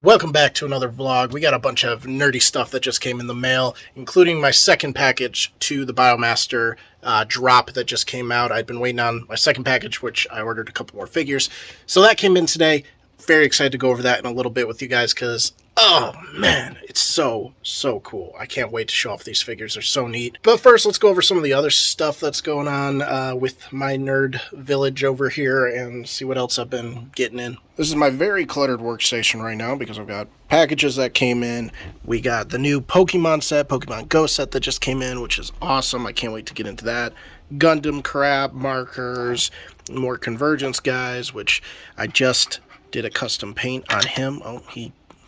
Welcome back to another vlog. We got a bunch of nerdy stuff that just came in the mail, including my second package to the Biomaster drop that just came out. I'd been waiting on my second package, which I ordered a couple more figures. So that came in today. Very excited to go over that in a little bit with you guys because, oh man, it's so cool. I can't wait to show off these figures. They're so neat. But first, let's go over some of the other stuff that's going on with my nerd village over here and see what else I've been getting in. This is my very cluttered workstation right now because I've got packages that came in. We got the new Pokemon set, Pokemon Go set that just came in, which is awesome. I can't wait to get into that. Gundam crap, markers, more Convergence guys, which I just did a custom paint on him. Oh,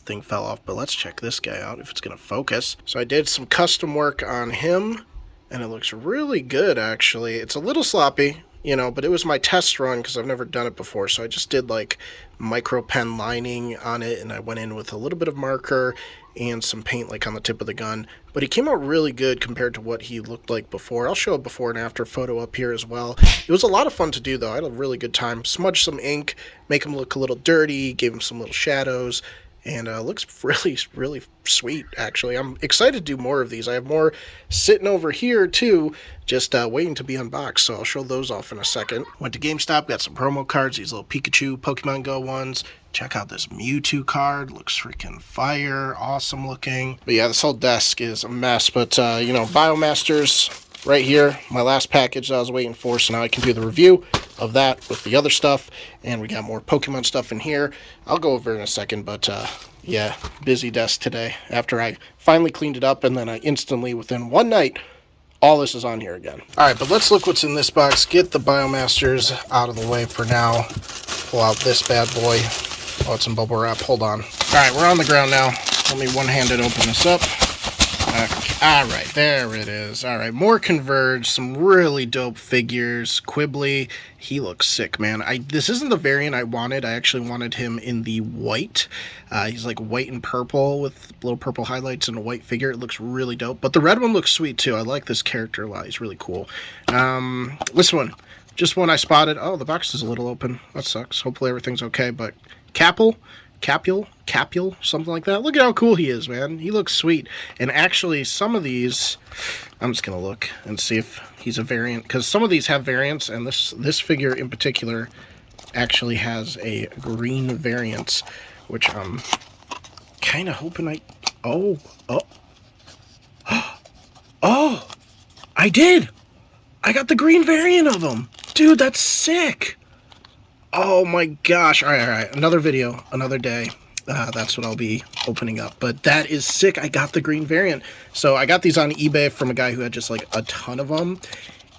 thing fell off, but let's check this guy out if it's gonna focus. So I did some custom work on him and it looks really good actually. It's a little sloppy, you know, but it was my test run because I've never done it before. So I just did like micro pen lining on it and I went in with a little bit of marker and some paint like on the tip of the gun, but he came out really good compared to what he looked like before. I'll show a before and after photo up here as well. It was a lot of fun to do though. I had a really good time. Smudged some ink, make him look a little dirty, gave him some little shadows, and looks really sweet actually. I'm excited to do more of these. I have more sitting over here too, just waiting to be unboxed, so I'll show those off in a second. Went to GameStop, got some promo cards, these little Pikachu Pokemon Go ones. Check out this Mewtwo card, looks freaking fire, awesome looking. But yeah, this whole desk is a mess, but you know, Biomasters right here, my last package that I was waiting for, so now I can do the review of that with the other stuff. And we got more Pokemon stuff in here. I'll go over in a second, but yeah, busy desk today after I finally cleaned it up, and then I instantly, within one night, all this is on here again. Alright, but let's look what's in this box. Get the Biomasters out of the way for now. Pull out this bad boy. Oh, it's in bubble wrap. Hold on. Alright, we're on the ground now. Let me one-handed open this up. Okay. Alright, there it is. Alright, more Converge, some really dope figures. Quibbly, he looks sick, man. This isn't the variant I wanted. I actually wanted him in the white. He's like white and purple with little purple highlights and a white figure. It looks really dope. But the red one looks sweet too. I like this character a lot. He's really cool. This one, just one I spotted. Oh, the box is a little open. That sucks. Hopefully everything's okay, but Capule, something like that. Look at how cool he is, man. He looks sweet. And actually, some of these, I'm just going to look and see if he's a variant, because some of these have variants, and this figure in particular actually has a green variant, which I'm kind of hoping oh, I did! I got the green variant of him! Dude, that's sick! Oh my gosh. Alright. Another video, another day. That's what I'll be opening up. But that is sick. I got the green variant. So I got these on eBay from a guy who had just like a ton of them.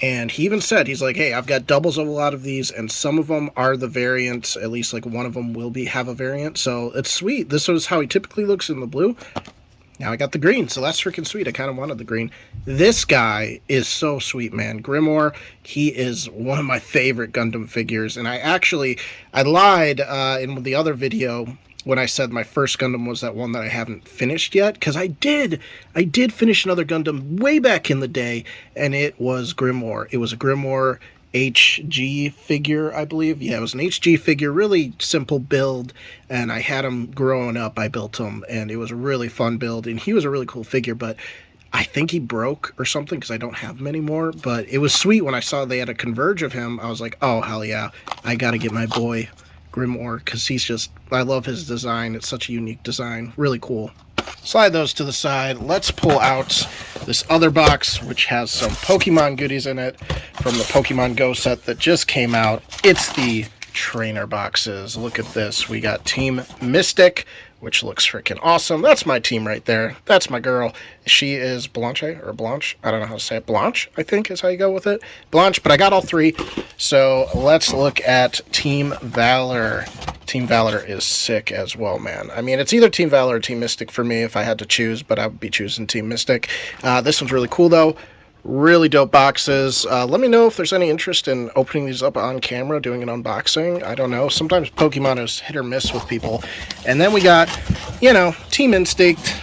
And he even said, he's like, hey, I've got doubles of a lot of these, and some of them are the variants. At least like one of them will have a variant. So it's sweet. This is how he typically looks in the blue. Now I got the green, so that's freaking sweet. I kind of wanted the green. This guy is so sweet, man. Grimoire, he is one of my favorite Gundam figures. And I lied in the other video when I said my first Gundam was that one that I haven't finished yet. Because I did finish another Gundam way back in the day, and it was Grimoire. It was a Grimoire HG figure, I believe. Yeah, it was an HG figure, really simple build, and I had him growing up. I built him, and it was a really fun build, and he was a really cool figure, but I think he broke or something because I don't have him anymore. But it was sweet when I saw they had a Converge of him. I was like, oh, hell yeah, I gotta get my boy Grimoire, because I love his design. It's such a unique design. Really cool. Slide those to the side. Let's pull out this other box, which has some Pokemon goodies in it from the Pokemon Go set that just came out. It's the trainer boxes. Look at this. We got Team Mystic, which looks freaking awesome. That's my team right there. That's my girl. She is Blanche, or Blanche. I don't know how to say it. Blanche, I think is how you go with it. Blanche, but I got all three. So let's look at Team Valor. Team Valor is sick as well, man. I mean, it's either Team Valor or Team Mystic for me if I had to choose, but I would be choosing Team Mystic. This one's really cool, though. Really dope boxes. Let me know if there's any interest in opening these up on camera, doing an unboxing. I don't know. Sometimes Pokemon is hit or miss with people. And then we got, you know, Team Instinct.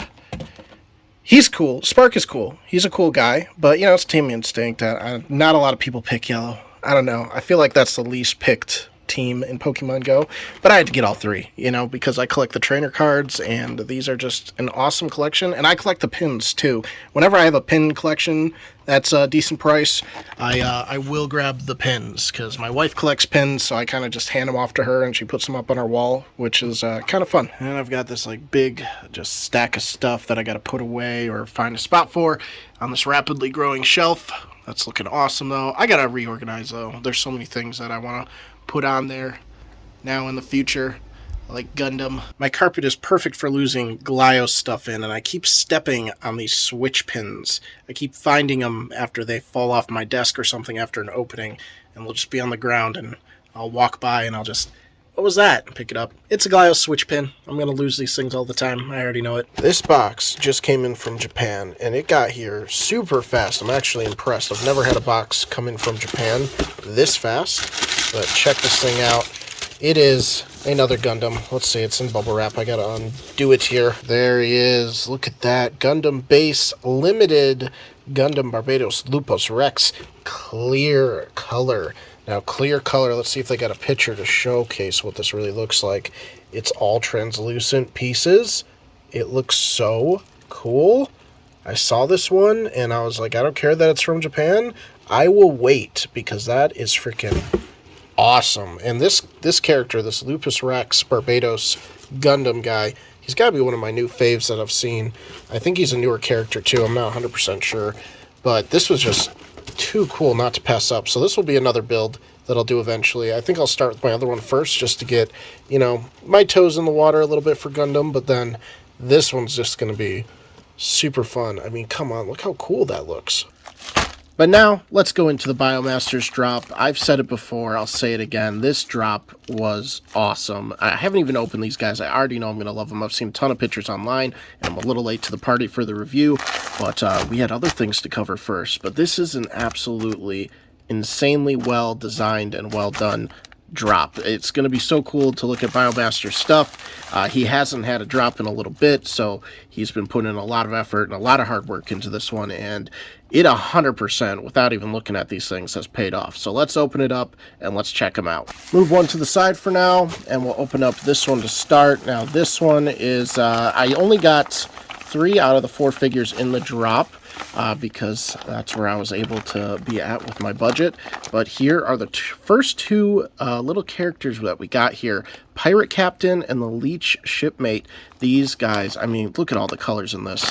He's cool. Spark is cool. He's a cool guy. But, you know, it's Team Instinct. Not a lot of people pick yellow. I don't know. I feel like that's the least picked team in Pokemon Go, but I had to get all three, you know, because I collect the trainer cards, and these are just an awesome collection, and I collect the pins too. Whenever I have a pin collection that's a decent price, I will grab the pins, because my wife collects pins, so I kind of just hand them off to her, and she puts them up on our wall, which is kind of fun. And I've got this like big just stack of stuff that I got to put away or find a spot for on this rapidly growing shelf. That's looking awesome, though. I gotta reorganize, though. There's so many things that I want to put on there now in the future, like Gundam. My carpet is perfect for losing Glyos stuff in, and I keep stepping on these switch pins. I keep finding them after they fall off my desk or something after an opening, and they'll just be on the ground, and I'll walk by and I'll just, what was that? Pick it up. It's a Glyos switch pin. I'm going to lose these things all the time. I already know it. This box just came in from Japan, and it got here super fast. I'm actually impressed. I've never had a box come in from Japan this fast, but check this thing out. It is another Gundam. Let's see, it's in bubble wrap. I got to undo it here. There he is. Look at that. Gundam Base Limited Gundam Barbados Lupus Rex clear color. Now, clear color, let's see if they got a picture to showcase what this really looks like. It's all translucent pieces. It looks so cool. I saw this one, and I was like, I don't care that it's from Japan. I will wait, because that is freaking awesome. And this character, this Lupus Rex Barbados Gundam guy, he's got to be one of my new faves that I've seen. I think he's a newer character, too. I'm not 100% sure. But this was just too cool not to pass up. So this will be another build that I'll do eventually. I think I'll start with my other one first, just to get, you know, my toes in the water a little bit for Gundam, but then this one's just going to be super fun. I mean, come on, look how cool that looks. But now, let's go into the Biomasters drop. I've said it before, I'll say it again. This drop was awesome. I haven't even opened these guys. I already know I'm going to love them. I've seen a ton of pictures online, and I'm a little late to the party for the review, but we had other things to cover first. But this is an absolutely insanely well designed and well done drop. It's going to be so cool to look at Biomaster stuff. He hasn't had a drop in a little bit, so he's been putting in a lot of effort and a lot of hard work into this one, and it 100%, without even looking at these things, has paid off. So let's open it up and let's check them out. Move one to the side for now, and we'll open up this one to start. Now this one is, I only got 3 out of the 4 figures in the drop, because that's where I was able to be at with my budget. But here are the first 2 little characters that we got here. Pirate Captain and the Leech Shipmate. These guys, I mean, look at all the colors in this.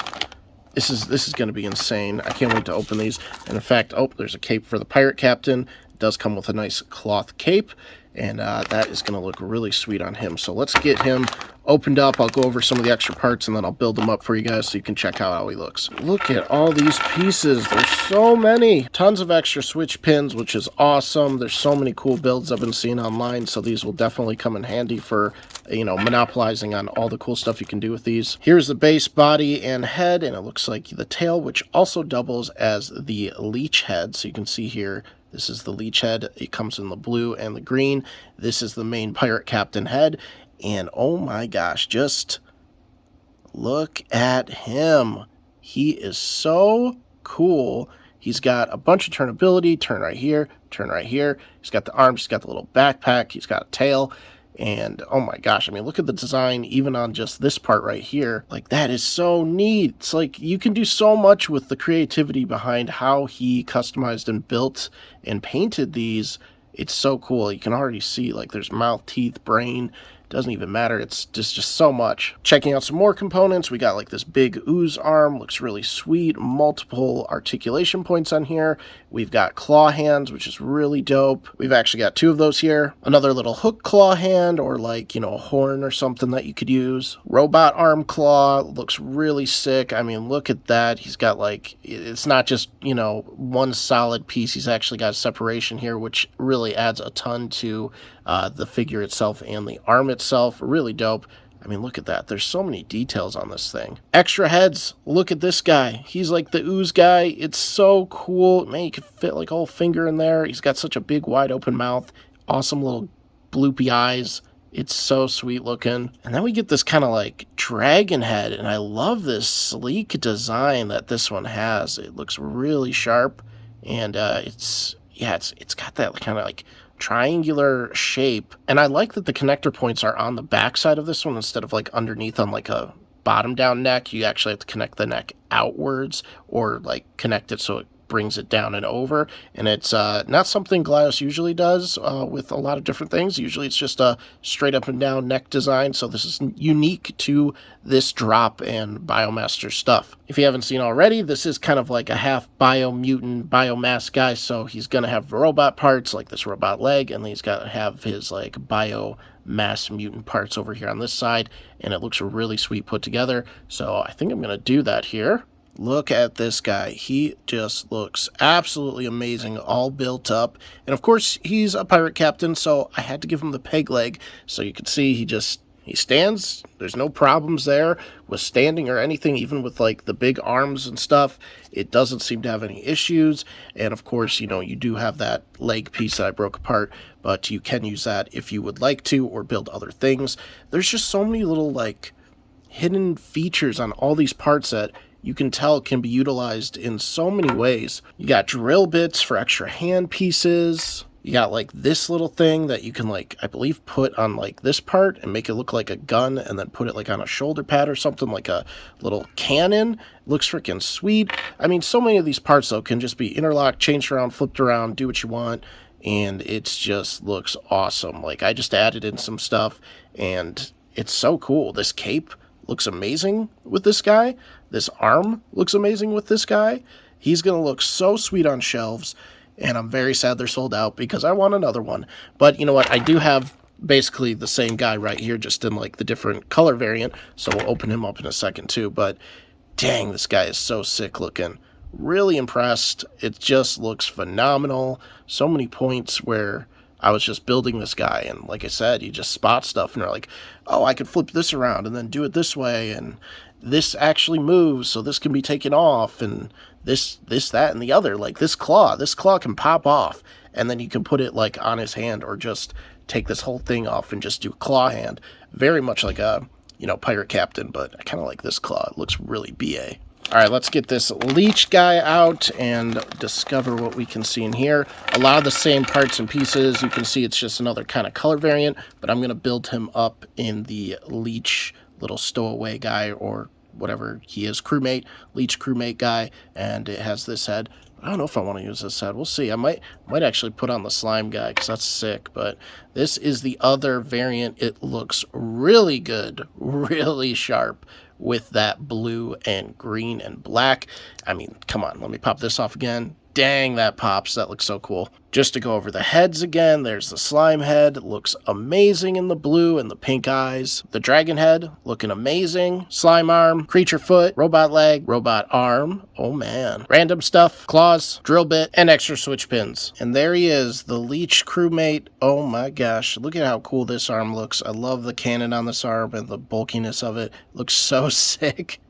This is going to be insane. I can't wait to open these. And in fact, oh, there's a cape for the Pirate Captain. It does come with a nice cloth cape, and that is going to look really sweet on him. So let's get him opened up. I'll go over some of the extra parts, and then I'll build them up for you guys so you can check out how he looks. Look at all these pieces. There's so many. Tons of extra switch pins, which is awesome. There's so many cool builds I've been seeing online, so these will definitely come in handy for, you know, monopolizing on all the cool stuff you can do with these. Here's the base body and head, and it looks like the tail, which also doubles as the leech head. So you can see here, this is the leech head. It comes in the blue and the green. This is the main Pirate Captain head. And oh my gosh, just look at him. He is so cool. He's got a bunch of turnability. Turn right here, turn right here. He's got the arms, he's got the little backpack, he's got a tail. And oh my gosh, I mean, look at the design even on just this part right here. Like, that is so neat. It's like you can do so much with the creativity behind how he customized and built and painted these. It's so cool. You can already see, like, there's mouth, teeth, brain. Doesn't even matter. It's just so much. Checking out some more components, we got like this big ooze arm, looks really sweet. Multiple articulation points on here. We've got claw hands, which is really dope. We've actually got 2 of those here. Another little hook claw hand, or like, you know, a horn or something that you could use. Robot arm claw, looks really sick. I mean, look at that. He's got like, it's not just, you know, one solid piece. He's actually got a separation here, which really adds a ton to the figure itself and the arm itself. Really dope. I mean, look at that. There's so many details on this thing. Extra heads. Look at this guy. He's like the ooze guy. It's so cool. Man, you could fit like a whole finger in there. He's got such a big, wide open mouth. Awesome little bloopy eyes. It's so sweet looking. And then we get this kind of like dragon head. And I love this sleek design that this one has. It looks really sharp. And it's got that kind of like triangular shape. And I like that the connector points are on the back side of this one instead of like underneath on like a bottom down neck. You actually have to connect the neck outwards or like connect it so it brings it down and over, and it's not something Glyos usually does with a lot of different things. Usually it's just a straight up and down neck design, so this is unique to this drop and Biomaster stuff. If you haven't seen already, this is kind of like a half biomutant biomass guy, so he's gonna have robot parts like this robot leg, and he's got to have his like biomass mutant parts over here on this side, and it looks really sweet put together. So I think I'm gonna do that here. Look at this guy. He just looks absolutely amazing, all built up. And of course, he's a pirate captain, so I had to give him the peg leg. So you can see he stands. There's no problems there with standing or anything, even with like the big arms and stuff. It doesn't seem to have any issues. And of course, you know, you do have that leg piece that I broke apart, but you can use that if you would like to or build other things. There's just so many little like hidden features on all these parts that you can tell can be utilized in so many ways. You got drill bits for extra hand pieces. You got like this little thing that you can like, I believe, put on like this part and make it look like a gun, and then put it like on a shoulder pad or something, like a little cannon. It looks freaking sweet. I mean, so many of these parts though can just be interlocked, changed around, flipped around, do what you want, and it just looks awesome. Like I just added in some stuff and it's so cool. This cape looks amazing with this guy. This arm looks amazing with this guy. He's going to look so sweet on shelves, and I'm very sad they're sold out because I want another one. But you know what? I do have basically the same guy right here, just in like the different color variant, so we'll open him up in a second too. But dang, this guy is so sick looking. Really impressed. It just looks phenomenal. So many points where I was just building this guy, and like I said, you just spot stuff and you're like, oh, I could flip this around and then do it this way, and this actually moves, so this can be taken off, and this, that, and the other. Like this claw can pop off, and then you can put it like on his hand, or just take this whole thing off and just do a claw hand. Very much like a, you know, pirate captain, but I kind of like this claw. It looks really BA. All right, let's get this leech guy out and discover what we can see in here. A lot of the same parts and pieces. You can see it's just another kind of color variant, but I'm going to build him up in the leech little stowaway guy, or whatever he is, crewmate, leech crewmate guy, and it has this head. I don't know if I want to use this head. We'll see. I might actually put on the slime guy because that's sick, but this is the other variant. It looks really good, really sharp, with that blue and green and black. I mean, come on, let me pop this off again. Dang, that pops. That looks so cool. Just to go over the heads again, there's the slime head. It looks amazing in the blue and the pink eyes. The dragon head, looking amazing. Slime arm, creature foot, robot leg, robot arm. Oh man. Random stuff, claws, drill bit, and extra switch pins. And there he is, the leech crewmate. Oh my gosh, look at how cool this arm looks. I love the cannon on this arm and the bulkiness of it. Looks so sick.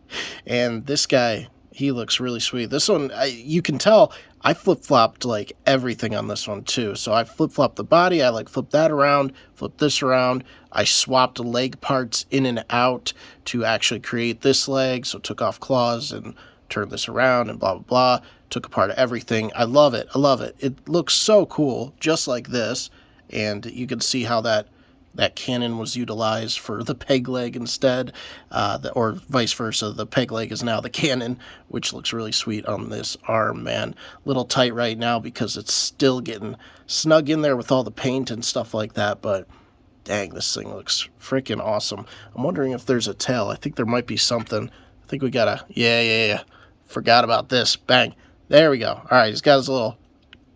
And this guy, he looks really sweet. This one, you can tell I flip-flopped like everything on this one too. So I flip-flopped the body, I like flipped that around, flipped this around. I swapped leg parts in and out to actually create this leg. So took off claws and turned this around and blah, blah, blah. Took apart everything. I love it. I love it. It looks so cool, just like this. And you can see how that cannon was utilized for the peg leg instead, or vice versa. The peg leg is now the cannon, which looks really sweet on this arm, man. Little tight right now because it's still getting snug in there with all the paint and stuff like that, but dang, this thing looks freaking awesome. I'm wondering if there's a tail. I think there might be something. I think we got a, yeah. Forgot about this. Bang. There we go. All right, he's got his little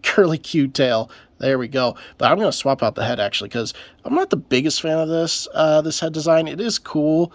curly cute tail. There we go. But I'm going to swap out the head, actually, because I'm not the biggest fan of this head design. It is cool,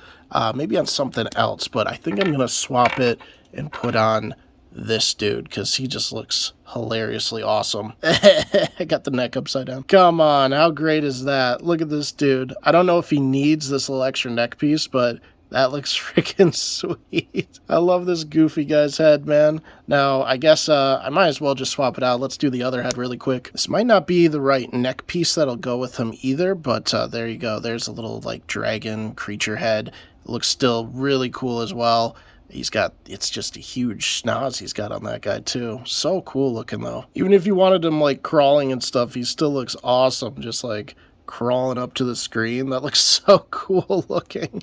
maybe on something else, but I think I'm going to swap it and put on this dude because he just looks hilariously awesome. I got the neck upside down. Come on, how great is that? Look at this dude. I don't know if he needs this little extra neck piece, but that looks freaking sweet. I love this goofy guy's head, man. Now, I guess I might as well just swap it out. Let's do the other head really quick. This might not be the right neck piece that'll go with him either, but there you go. There's a little, like, dragon creature head. It looks still really cool as well. It's just a huge schnoz he's got on that guy too. So cool looking though. Even if you wanted him like crawling and stuff, he still looks awesome. Just like crawling up to the screen. That looks so cool looking.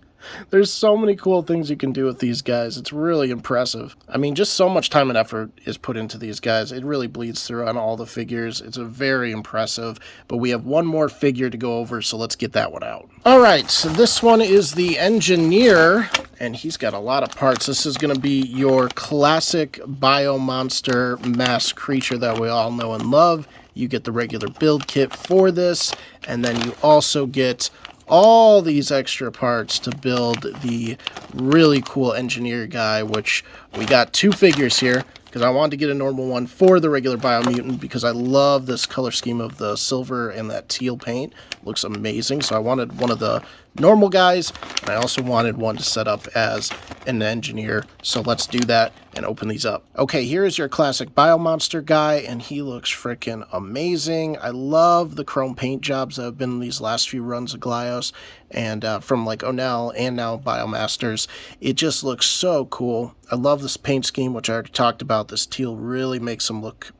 There's so many cool things you can do with these guys. It's really impressive. I mean, just so much time and effort is put into these guys. It really bleeds through on all the figures. It's a very impressive, but we have one more figure to go over, so let's get that one out. All right, so this one is the Engineer, and he's got a lot of parts. This is going to be your classic Biomonster mass creature that we all know and love. You get the regular build kit for this, and then you also get all these extra parts to build the really cool Engineer guy, which we got 2 figures here because I wanted to get a normal one for the regular Biomutant because I love this color scheme of the silver and that teal paint. Looks amazing. So I wanted one of the normal guys, and I also wanted one to set up as an Engineer. So let's do that and open these up. Okay, here is your classic Biomonster guy, and he looks freaking amazing. I love the chrome paint jobs that have been in these last few runs of Glyos, and from like Onell and now Biomasters. It just looks so cool. I love this paint scheme, which I already talked about. This teal really makes him look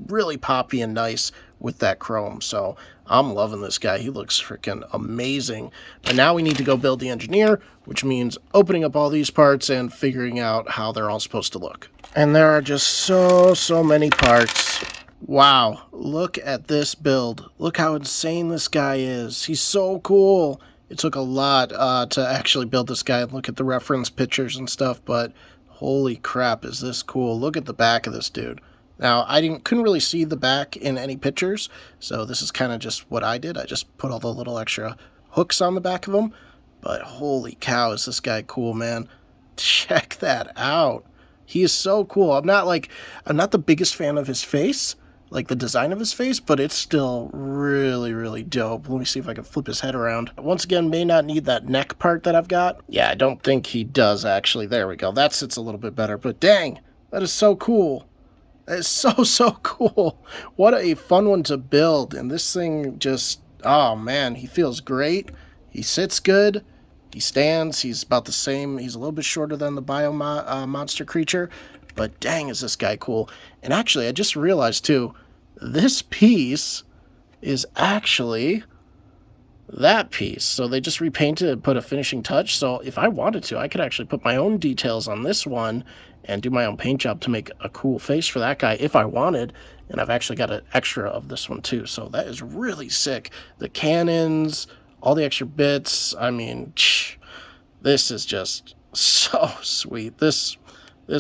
really poppy and nice with that chrome. So I'm loving this guy. He looks freaking amazing. But now we need to go build the Engineer, which means opening up all these parts and figuring out how they're all supposed to look. And there are just so many parts. Wow, look at this build. Look how insane this guy is. He's so cool. It took a lot to actually build this guy and look at the reference pictures and stuff, but holy crap, is this cool. Look at the back of this dude. Now, I couldn't really see the back in any pictures, so this is kind of just what I did. I just put all the little extra hooks on the back of him, but holy cow, is this guy cool, man. Check that out. He is so cool. I'm not the biggest fan of his face, like the design of his face, but it's still really dope. Let me see if I can flip his head around. Once again, may not need that neck part that I've got. Yeah, I don't think he does, actually. There we go. That sits a little bit better, but dang, that is so cool. That is so cool. What a fun one to build. And this thing just, oh man, he feels great. He sits good. He stands. He's about the same. He's a little bit shorter than the monster creature. But dang, is this guy cool. And actually, I just realized too, this piece is actually that piece. So they just repainted and put a finishing touch. So if I wanted to, I could actually put my own details on this one and do my own paint job to make a cool face for that guy if I wanted. And I've actually got an extra of this one too. So that is really sick. The cannons, all the extra bits. I mean, this is just so sweet. This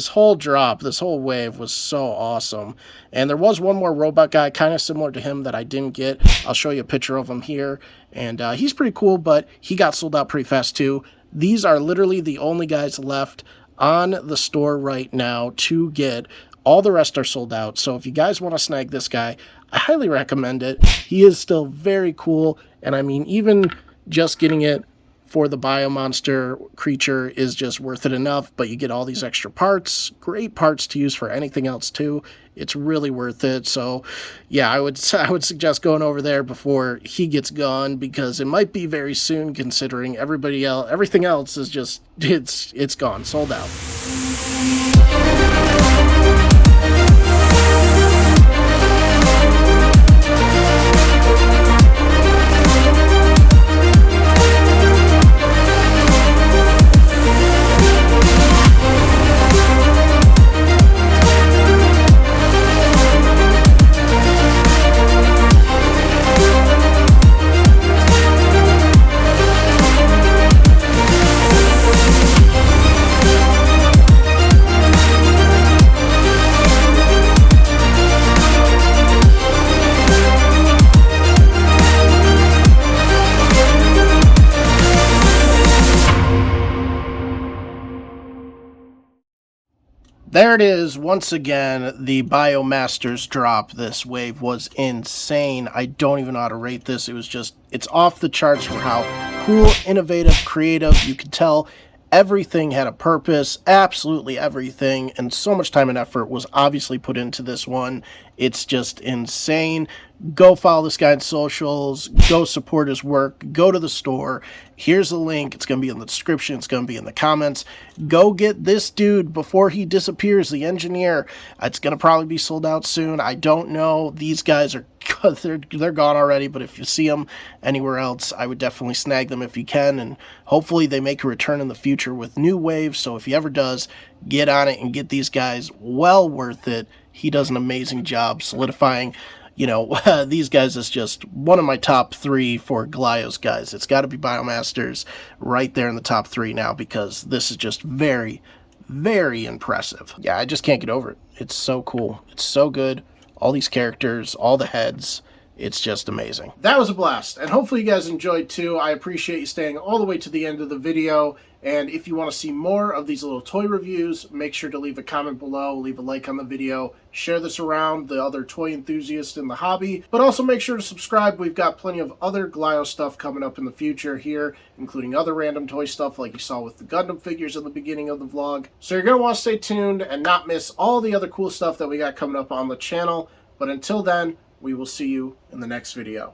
whole drop, this whole wave was so awesome. And there was one more robot guy kind of similar to him that I didn't get. I'll show you a picture of him here. And he's pretty cool, but he got sold out pretty fast too. These are literally the only guys left on the store right now to get. All the rest are sold out. So if you guys want to snag this guy, I highly recommend it. He is still very cool. And I mean, even just getting it for the Biomonster creature is just worth it enough, but you get all these extra parts, great parts to use for anything else too. It's really worth it. So yeah, I would suggest going over there before he gets gone, because it might be very soon, considering everything else is just, it's gone, sold out. There it is, once again, the Biomasters drop. This wave was insane. I don't even know how to rate this. It's off the charts for how cool, innovative, creative. You could tell everything had a purpose, absolutely everything, and so much time and effort was obviously put into this one. It's just insane. go follow this guy on socials, go support his work, go to the store. Here's the link. It's going to be in the description. It's going to be in the comments. Go get this dude before he disappears, the engineer. It's going to probably be sold out soon. I don't know. These guys are they're gone already, but if you see them anywhere else, I would definitely snag them if you can, and hopefully they make a return in the future with new waves. So if he ever does, get on it and get these guys. Well worth it. He does an amazing job solidifying, you know, these guys is just one of my top 3 for Glyos guys. It's got to be Biomasters right there in the top 3 now, because this is just very, very impressive. Yeah, I just can't get over it. It's so cool. It's so good. All these characters, all the heads. It's just amazing. That was a blast, and hopefully you guys enjoyed too. I appreciate you staying all the way to the end of the video, and if you want to see more of these little toy reviews, make sure to leave a comment below, leave a like on the video, share this around the other toy enthusiasts in the hobby, but also make sure to subscribe. We've got plenty of other Glyos stuff coming up in the future here, including other random toy stuff like you saw with the Gundam figures at the beginning of the vlog. So you're going to want to stay tuned and not miss all the other cool stuff that we got coming up on the channel. But until then, we will see you in the next video.